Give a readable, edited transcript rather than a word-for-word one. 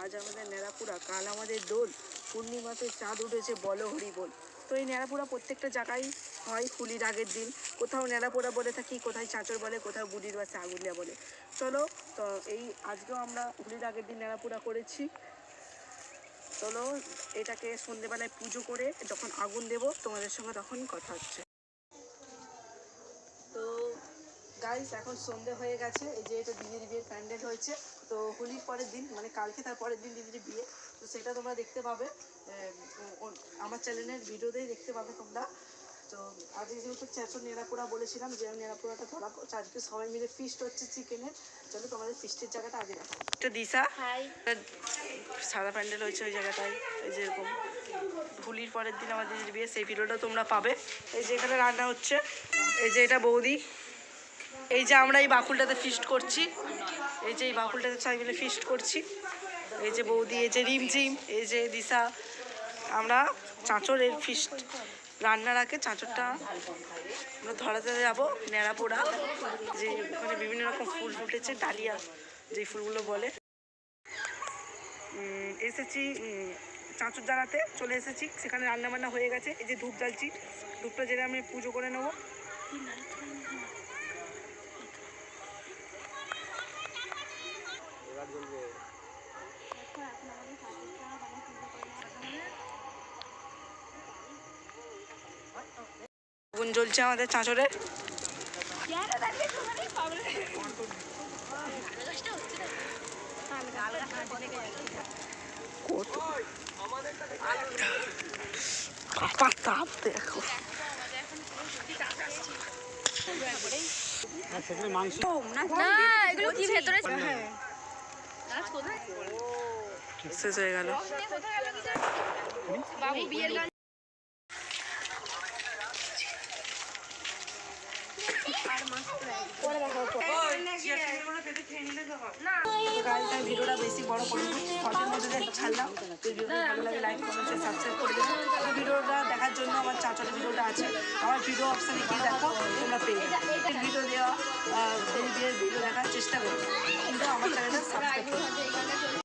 আজ আমাদের ন্যাড়াপুরা, কাল আমাদের দোল, পূর্ণিমাতে চাঁদ উঠেছে, বলো হরি বল। তো এই ন্যাড়াপুরা প্রত্যেকটা জায়গায় হয় হোলির আগের দিন। কোথাও ন্যাড়াপোড়া বলে থাকি, কোথায় চাঁচর বলে, কোথাও বুড়ির বাসে আগুলিয়া বলে। চলো, তো এই আজকেও আমরা হোলির আগের দিন ন্যাড়াপোড়া করেছি। চলো এটাকে সন্ধেবেলায় পুজো করে যখন আগুন দেব তোমাদের সঙ্গে তখন কথা হচ্ছে। তো গাইস, এখন সন্ধে হয়ে গেছে। এই যে এটা দিদির বিয়ের প্যান্ডেল হয়েছে। তো হোলির পরের দিন, মানে কালকে তার পরের দিন দিদির বিয়ে। তো সেটা তোমরা দেখতে পাবে আমার চ্যানেলের ভিডিওতেই দেখতে পাবে তোমরা। তো আজকে যেহেতু চাঁচর নেড়াপোড়া বলেছিলাম, যে নেড়াপোড়াটা ধরা আজকে সবাই মিলে ফিস্ট হচ্ছে চিকেনের। চলো তোমাদের ফিস্টের জায়গাটা আগে দেখো। এটা দিশা, সাদা প্যান্ডেল হয়েছে ওই জায়গাটায়। এই যে এরকম হোলির পরের দিন আমাদের দিদির বিয়ে, সেই ভিডিওটা তোমরা পাবে। এই যে এখানে রান্না হচ্ছে, এই যে এটা বৌদি। এই যে আমরা এই বাকুলটাতে ফিস্ট করছি, এই যে এই বাকুলটাতে সবাই মিলে ফিস্ট করছি। এই যে বৌদি, এই যে রিমঝিম, এই যে দিশা। আমরা চাঁচরের ফিস্ট রান্নার আগে চাঁচরটা আমরা ধরাতে যাবো ন্যাড়াপোড়া, যে ওখানে বিভিন্ন রকম ফুল ফুটেছে, ডালিয়া যে ফুলগুলো বলে। এসেছি চাঁচর জ্বালাতে, চলে এসেছি, সেখানে রান্না বান্না হয়ে গেছে। এই যে ধূপ জ্বালছি, ধূপটা জেলে আমি পুজো করে নেবো। আগুন জ্বলছে আমাদের চাঁচরে। দেখো শেষ হয়ে গেল। ভিডিওটা বেশি বড় করিনি, শর্টের মধ্যে একটা ছাড়লাম। ভিডিওটা ভালো লাগে লাইক কমেন্ট সাবস্ক্রাইব করে দেবেন। ভিডিওটা দেখার জন্য আমার চাঁচরের ভিডিওটা আছে, আমার ভিডিও অপশানে গিয়ে দেখো, তোমরা পেয়ে যাবে। ভিডিও দেওয়া বিয়ের ভিডিও দেখার চেষ্টা করো, কিন্তু আমার চ্যানেলটা সাবস্ক্রাইব করো।